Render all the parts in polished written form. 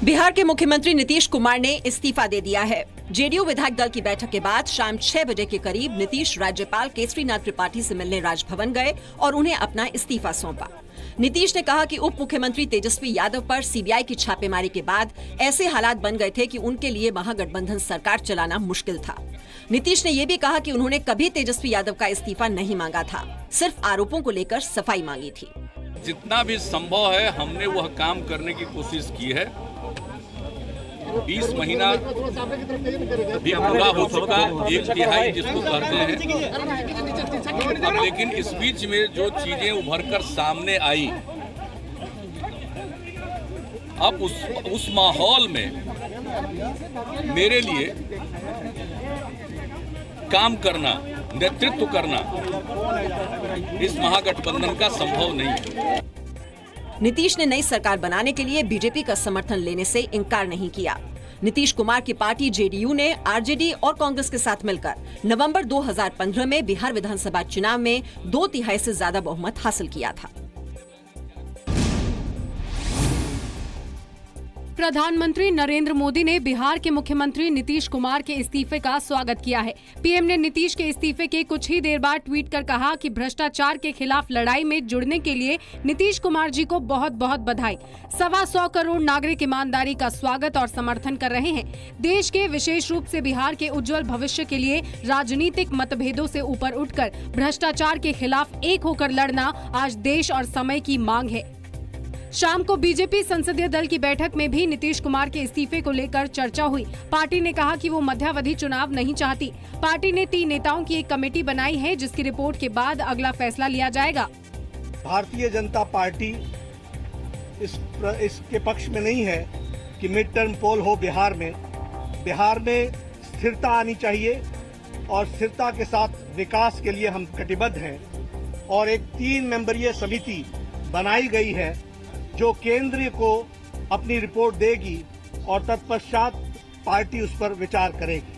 बिहार के मुख्यमंत्री नीतीश कुमार ने इस्तीफा दे दिया है। जेडीयू विधायक दल की बैठक के बाद शाम 6 बजे के करीब नीतीश राज्यपाल केसरीनाथ त्रिपाठी से मिलने राजभवन गए और उन्हें अपना इस्तीफा सौंपा। नीतीश ने कहा कि उप मुख्यमंत्री तेजस्वी यादव पर सीबीआई की छापेमारी के बाद ऐसे हालात बन गए थे कि उनके लिए महागठबंधन सरकार चलाना मुश्किल था। नीतीश ने ये भी कहा कि उन्होंने कभी तेजस्वी यादव का इस्तीफा नहीं मांगा था, सिर्फ आरोपों को लेकर सफाई मांगी थी। जितना भी संभव है हमने वह काम करने की कोशिश की है। 20 महीना भी पूरा हो चुका, 1/3 जिसको कहते हैं। अब लेकिन इस बीच में जो चीजें उभरकर सामने आई, अब उस माहौल में मेरे लिए काम करना, नेतृत्व करना इस महागठबंधन का संभव नहीं है। नीतीश ने नई सरकार बनाने के लिए बीजेपी का समर्थन लेने से इनकार नहीं किया। नीतीश कुमार की पार्टी जेडीयू ने आरजेडी और कांग्रेस के साथ मिलकर नवंबर 2015 में बिहार विधानसभा चुनाव में 2/3 से ज्यादा बहुमत हासिल किया था। प्रधानमंत्री नरेंद्र मोदी ने बिहार के मुख्यमंत्री नीतीश कुमार के इस्तीफे का स्वागत किया है। पीएम ने नीतीश के इस्तीफे के कुछ ही देर बाद ट्वीट कर कहा कि भ्रष्टाचार के खिलाफ लड़ाई में जुड़ने के लिए नीतीश कुमार जी को बहुत बहुत बधाई। 125 करोड़ नागरिक ईमानदारी का स्वागत और समर्थन कर रहे हैं। देश के, विशेष रूप से बिहार के उज्जवल भविष्य के लिए राजनीतिक मतभेदों से ऊपर उठकर भ्रष्टाचार के खिलाफ एक होकर लड़ना आज देश और समय की मांग है। शाम को बीजेपी संसदीय दल की बैठक में भी नीतीश कुमार के इस्तीफे को लेकर चर्चा हुई। पार्टी ने कहा कि वो मध्यावधि चुनाव नहीं चाहती। पार्टी ने 3 नेताओं की एक कमेटी बनाई है, जिसकी रिपोर्ट के बाद अगला फैसला लिया जाएगा। भारतीय जनता पार्टी इसके पक्ष में नहीं है कि मिड टर्म पोल हो बिहार में। बिहार में स्थिरता आनी चाहिए और स्थिरता के साथ विकास के लिए हम कटिबद्ध हैं और एक 3 मेंबरीय समिति बनाई गई है जो केंद्र को अपनी रिपोर्ट देगी और तत्पश्चात पार्टी उस पर विचार करेगी।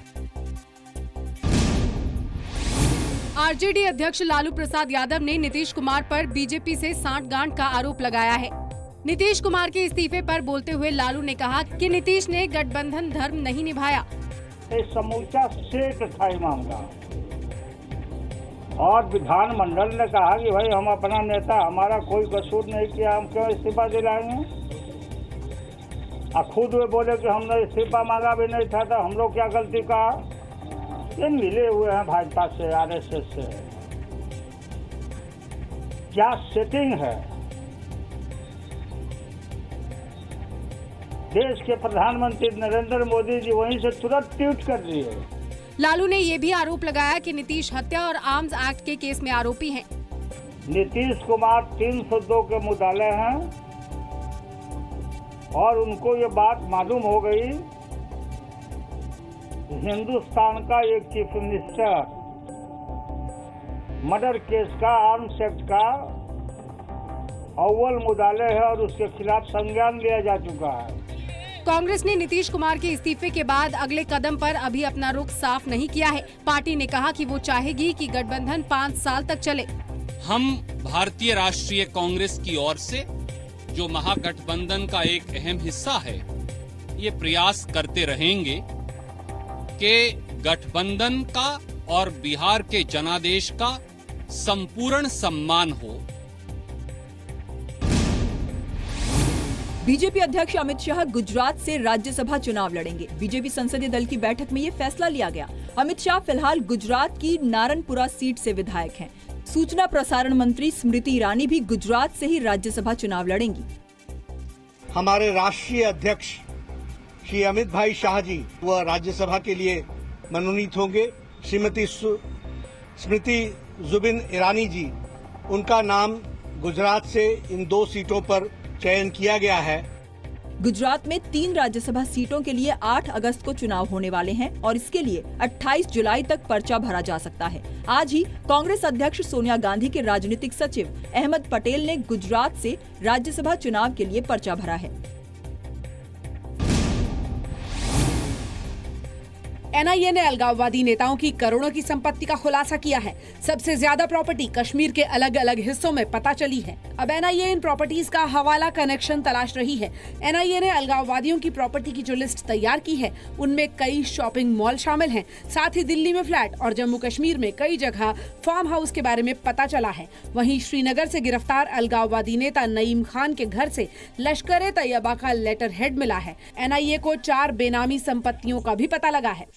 आरजेडी अध्यक्ष लालू प्रसाद यादव ने नीतीश कुमार पर बीजेपी से सांठगांठ का आरोप लगाया है। नीतीश कुमार के इस्तीफे पर बोलते हुए लालू ने कहा कि नीतीश ने गठबंधन धर्म नहीं निभाया। समूचा सेट था ये मामला और विधानमंडल ने कहा कि भाई हम अपना नेता, हमारा कोई कसूर नहीं किया, हम क्यों इस्तीफा दिलाएंगे। और खुद वे बोले कि हमने इस्तीफा मांगा भी नहीं था, तो हम लोग क्या गलती कहा। ये मिले हुए हैं भाजपा से, आरएसएस से। क्या सेटिंग है। देश के प्रधानमंत्री नरेंद्र मोदी जी वहीं से तुरंत ट्वीट कर दिए। लालू ने ये भी आरोप लगाया कि नीतीश हत्या और आर्म्स एक्ट के केस में आरोपी हैं। नीतीश कुमार 302 के मुद्दाले हैं और उनको ये बात मालूम हो गई। हिंदुस्तान का एक चीफ मिनिस्टर मर्डर केस का, आर्म्स एक्ट का अव्वल मुद्दाले है और उसके खिलाफ संज्ञान लिया जा चुका है। कांग्रेस ने नीतीश कुमार के इस्तीफे के बाद अगले कदम पर अभी अपना रुख साफ नहीं किया है। पार्टी ने कहा कि वो चाहेगी कि गठबंधन 5 साल तक चले। हम भारतीय राष्ट्रीय कांग्रेस की ओर से, जो महागठबंधन का एक अहम हिस्सा है, ये प्रयास करते रहेंगे कि गठबंधन का और बिहार के जनादेश का संपूर्ण सम्मान हो। बीजेपी अध्यक्ष अमित शाह गुजरात से राज्यसभा चुनाव लड़ेंगे। बीजेपी संसदीय दल की बैठक में ये फैसला लिया गया। अमित शाह फिलहाल गुजरात की नारनपुरा सीट से विधायक हैं। सूचना प्रसारण मंत्री स्मृति ईरानी भी गुजरात से ही राज्यसभा चुनाव लड़ेंगी। हमारे राष्ट्रीय अध्यक्ष श्री अमित भाई शाह जी वह राज्यसभा के लिए मनोनीत होंगे। श्रीमती स्मृति जुबिन ईरानी जी, उनका नाम गुजरात से इन 2 सीटों पर चयन किया गया है। गुजरात में 3 राज्यसभा सीटों के लिए 8 अगस्त को चुनाव होने वाले हैं और इसके लिए 28 जुलाई तक पर्चा भरा जा सकता है। आज ही कांग्रेस अध्यक्ष सोनिया गांधी के राजनीतिक सचिव अहमद पटेल ने गुजरात से राज्यसभा चुनाव के लिए पर्चा भरा है। एनआईए ने अलगाववादी नेताओं की करोड़ों की संपत्ति का खुलासा किया है। सबसे ज्यादा प्रॉपर्टी कश्मीर के अलग अलग हिस्सों में पता चली है। अब एनआईए इन प्रॉपर्टीज का हवाला कनेक्शन तलाश रही है। एनआईए ने अलगाववादियों की प्रॉपर्टी की जो लिस्ट तैयार की है, उनमें कई शॉपिंग मॉल शामिल हैं। साथ ही दिल्ली में फ्लैट और जम्मू कश्मीर में कई जगह फार्म हाउस के बारे में पता चला है। वहीं श्रीनगर से गिरफ्तार अलगाववादी नेता नईम खान के घर से लश्कर-ए-तैयबा का लेटर हेड मिला है। एनआईए को 4 बेनामी संपत्तियों का भी पता लगा है।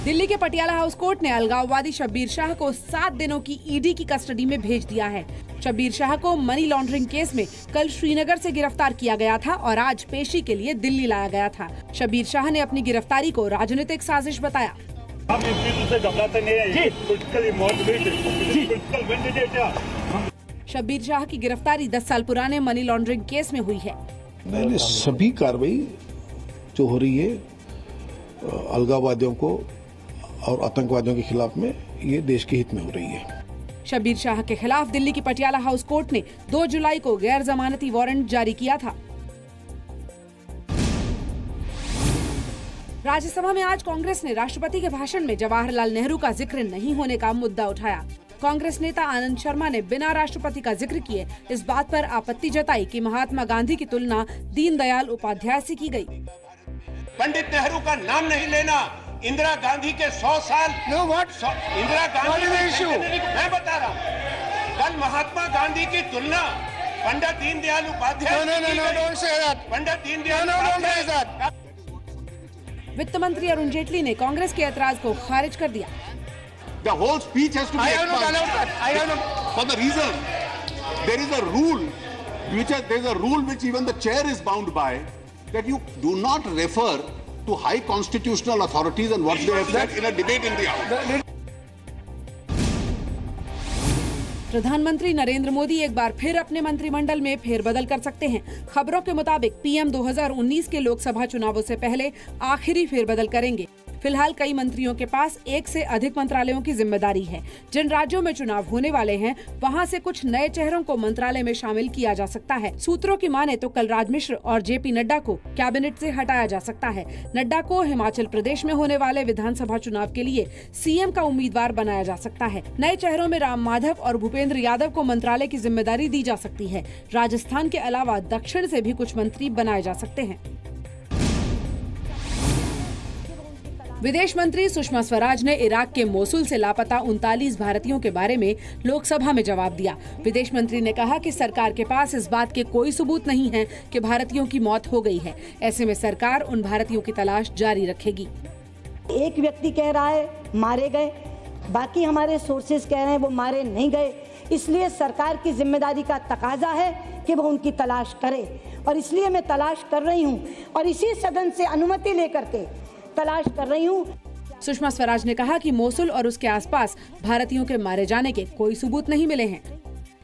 दिल्ली के पटियाला हाउस कोर्ट ने अलगाववादी शब्बीर शाह को 7 दिनों की ईडी की कस्टडी में भेज दिया है। शब्बीर शाह को मनी लॉन्ड्रिंग केस में कल श्रीनगर से गिरफ्तार किया गया था और आज पेशी के लिए दिल्ली लाया गया था। शब्बीर शाह ने अपनी गिरफ्तारी को राजनीतिक साजिश बताया। हम इस चीज से घबराते नहीं हैं। शब्बीर शाह की गिरफ्तारी 10 साल पुराने मनी लॉन्ड्रिंग केस में हुई है। नहीं, सभी कार्रवाई जो हो रही है अलगाववादियों को और आतंकवादियों के खिलाफ में, ये देश के हित में हो रही है। शब्बीर शाह के खिलाफ दिल्ली की पटियाला हाउस कोर्ट ने 2 जुलाई को गैर जमानती वारंट जारी किया था। राज्यसभा में आज कांग्रेस ने राष्ट्रपति के भाषण में जवाहरलाल नेहरू का जिक्र नहीं होने का मुद्दा उठाया। कांग्रेस नेता आनंद शर्मा ने बिना राष्ट्रपति का जिक्र किए इस बात पर आपत्ति जताई कि महात्मा गांधी की तुलना दीनदयाल उपाध्याय से की गई। पंडित नेहरू का नाम नहीं लेना, इंदिरा गांधी के 100 साल इंदिरा गांधी मैं बता रहा हूँ, कल महात्मा गांधी की तुलना पंडित दीनदयाल उपाध्याय पंडित दीनदयाल। वित्त मंत्री अरुण जेटली ने कांग्रेस के ऐतराज को खारिज कर दिया। The whole speech has to be expunged. For the reason there is a rule which even the chair is bound by, that you do not refer to high constitutional authorities and what they have said in a debate in the House. प्रधानमंत्री नरेंद्र मोदी एक बार फिर अपने मंत्रिमंडल में फेरबदल कर सकते हैं। खबरों के मुताबिक पीएम 2019 के लोकसभा चुनावों से पहले आखिरी फेरबदल करेंगे। फिलहाल कई मंत्रियों के पास 1 से अधिक मंत्रालयों की जिम्मेदारी है। जिन राज्यों में चुनाव होने वाले हैं, वहां से कुछ नए चेहरों को मंत्रालय में शामिल किया जा सकता है। सूत्रों की माने तो कलराज मिश्र और जेपी नड्डा को कैबिनेट से हटाया जा सकता है। नड्डा को हिमाचल प्रदेश में होने वाले विधानसभा चुनाव के लिए सीएम का उम्मीदवार बनाया जा सकता है। नए चेहरों में राम माधव और भूपेंद्र यादव को मंत्रालय की जिम्मेदारी दी जा सकती है। राजस्थान के अलावा दक्षिण से भी कुछ मंत्री बनाए जा सकते हैं। विदेश मंत्री सुषमा स्वराज ने इराक के मोसुल से लापता 39 भारतीयों के बारे में लोकसभा में जवाब दिया। विदेश मंत्री ने कहा कि सरकार के पास इस बात के कोई सबूत नहीं है कि भारतीयों की मौत हो गई है। ऐसे में सरकार उन भारतीयों की तलाश जारी रखेगी। एक व्यक्ति कह रहा है मारे गए, बाकी हमारे सोर्सेज कह रहे हैं वो मारे नहीं गए। इसलिए सरकार की जिम्मेदारी का तकाजा है कि वो उनकी तलाश करे, और इसलिए मैं तलाश कर रही हूँ और इसी सदन से अनुमति लेकर के तलाश कर रही हूँ। सुषमा स्वराज ने कहा कि मोसुल और उसके आसपास भारतीयों के मारे जाने के कोई सबूत नहीं मिले हैं।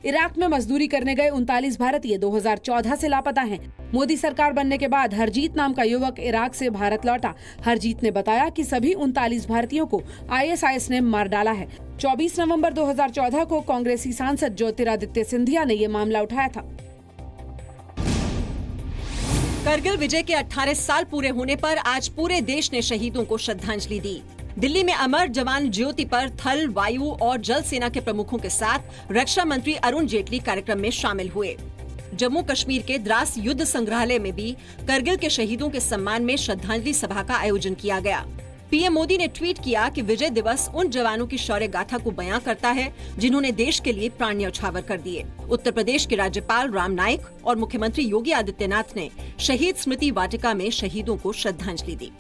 इराक में मजदूरी करने गए 39 भारतीय 2014 से लापता हैं। मोदी सरकार बनने के बाद हरजीत नाम का युवक इराक से भारत लौटा। हरजीत ने बताया कि सभी 39 भारतीयों को आईएसआईएस ने मार डाला है। 24 नवंबर 2014 को कांग्रेसी सांसद ज्योतिरादित्य सिंधिया ने ये मामला उठाया था। करगिल विजय के 18 साल पूरे होने पर आज पूरे देश ने शहीदों को श्रद्धांजलि दी। दिल्ली में अमर जवान ज्योति पर थल, वायु और जल सेना के प्रमुखों के साथ रक्षा मंत्री अरुण जेटली कार्यक्रम में शामिल हुए। जम्मू कश्मीर के द्रास युद्ध संग्रहालय में भी करगिल के शहीदों के सम्मान में श्रद्धांजलि सभा का आयोजन किया गया। पीएम मोदी ने ट्वीट किया कि विजय दिवस उन जवानों की शौर्य गाथा को बयां करता है जिन्होंने देश के लिए प्राण न्यौछावर कर दिए। उत्तर प्रदेश के राज्यपाल राम नाईक और मुख्यमंत्री योगी आदित्यनाथ ने शहीद स्मृति वाटिका में शहीदों को श्रद्धांजलि दी।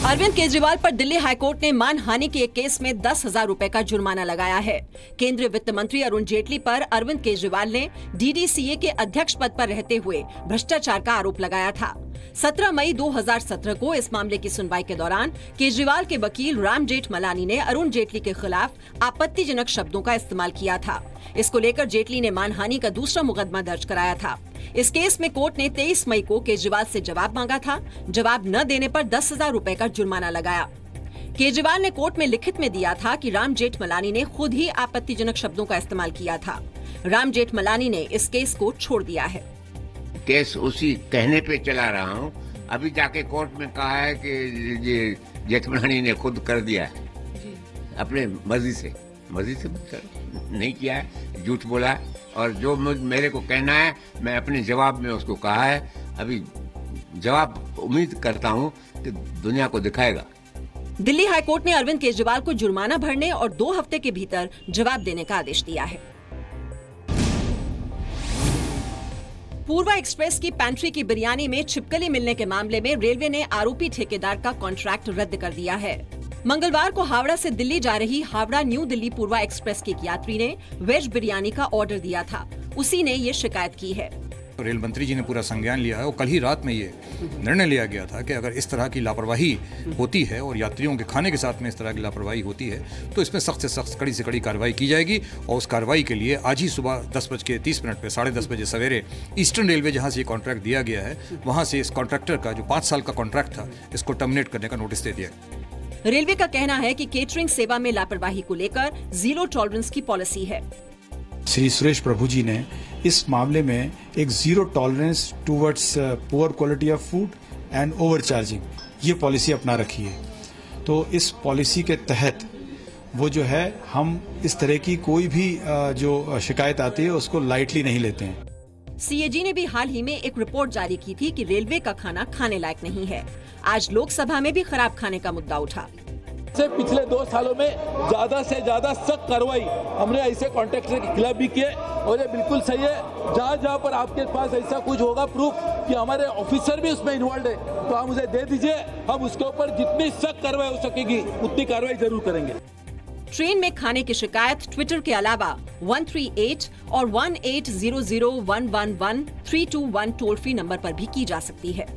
अरविंद केजरीवाल पर दिल्ली हाईकोर्ट ने मानहानि के एक केस में 10,000 रुपए का जुर्माना लगाया है। केंद्रीय वित्त मंत्री अरुण जेटली पर अरविंद केजरीवाल ने डीडीसीए के अध्यक्ष पद पर रहते हुए भ्रष्टाचार का आरोप लगाया था। 17 मई 2017 को इस मामले की सुनवाई के दौरान केजरीवाल के वकील राम जेठमलानी ने अरुण जेटली के खिलाफ आपत्तिजनक शब्दों का इस्तेमाल किया था। इसको लेकर जेटली ने मानहानि का दूसरा मुकदमा दर्ज कराया था। इस केस में कोर्ट ने 23 मई को केजरीवाल से जवाब मांगा था। जवाब न देने पर 10,000 रुपए का जुर्माना लगाया। केजरीवाल ने कोर्ट में लिखित में दिया था कि राम जेठमलानी ने खुद ही आपत्तिजनक शब्दों का इस्तेमाल किया था। राम जेठमलानी ने इस केस को छोड़ दिया है। केस उसी कहने पे चला रहा हूँ। अभी जाके कोर्ट में कहा है कि ये जेठमलानी ने खुद कर दिया है अपने मर्जी से नहीं किया है, झूठ बोला है। और जो मेरे को कहना है मैं अपने जवाब में उसको कहा है। अभी जवाब उम्मीद करता हूँ कि दुनिया को दिखाएगा। दिल्ली हाईकोर्ट ने अरविंद केजरीवाल को जुर्माना भरने और 2 हफ्ते के भीतर जवाब देने का आदेश दिया है। पूर्वा एक्सप्रेस की पैंट्री की बिरयानी में छिपकली मिलने के मामले में रेलवे ने आरोपी ठेकेदार का कॉन्ट्रैक्ट रद्द कर दिया है। मंगलवार को हावड़ा से दिल्ली जा रही हावड़ा न्यू दिल्ली पूर्वा एक्सप्रेस की एक यात्री ने वेज बिरयानी का ऑर्डर दिया था। उसी ने ये शिकायत की है। रेल मंत्री जी ने पूरा संज्ञान लिया है और कल ही रात में ये निर्णय लिया गया था कि अगर इस तरह की लापरवाही होती है और यात्रियों के खाने के साथ में इस तरह की लापरवाही होती है तो इसमें सख्त से सख्त, कड़ी से कड़ी कार्रवाई की जाएगी। और उस कार्रवाई के लिए आज ही सुबह 10:30 पे 10:30 बजे सवेरे ईस्टर्न रेलवे जहां से ये कॉन्ट्रैक्ट दिया गया है वहां से इस कॉन्ट्रैक्टर का जो 5 साल का कॉन्ट्रैक्ट था इसको टर्मिनेट करने का नोटिस दे दिया। रेलवे का कहना है कि केटरिंग सेवा में लापरवाही को लेकर 0 टॉलरेंस की पॉलिसी है। श्री सुरेश प्रभु जी ने इस मामले में एक 0 tolerance towards poor quality of food and over charging ये पॉलिसी अपना रखी है। तो इस पॉलिसी के तहत वो जो है हम इस तरह की कोई भी जो शिकायत आती है उसको लाइटली नहीं लेते हैं। सीएजी ने भी हाल ही में एक रिपोर्ट जारी की थी कि रेलवे का खाना खाने लायक नहीं है। आज लोकसभा में भी खराब खाने का मुद्दा उठा। पिछले 2 सालों में ज्यादा से ज्यादा सख्त कार्रवाई हमने ऐसे कॉन्ट्रैक्टर के खिलाफ भी किए और ये बिल्कुल सही है। जहाँ पर आपके पास ऐसा कुछ होगा प्रूफ कि हमारे ऑफिसर भी उसमें इन्वॉल्व है तो आप मुझे दे दीजिए, हम उसके ऊपर जितनी सख्त कार्रवाई हो सकेगी उतनी कार्रवाई जरूर करेंगे। ट्रेन में खाने की शिकायत ट्विटर के अलावा 138 और 1800 111 321 टोल फ्री नंबर पर भी की जा सकती है।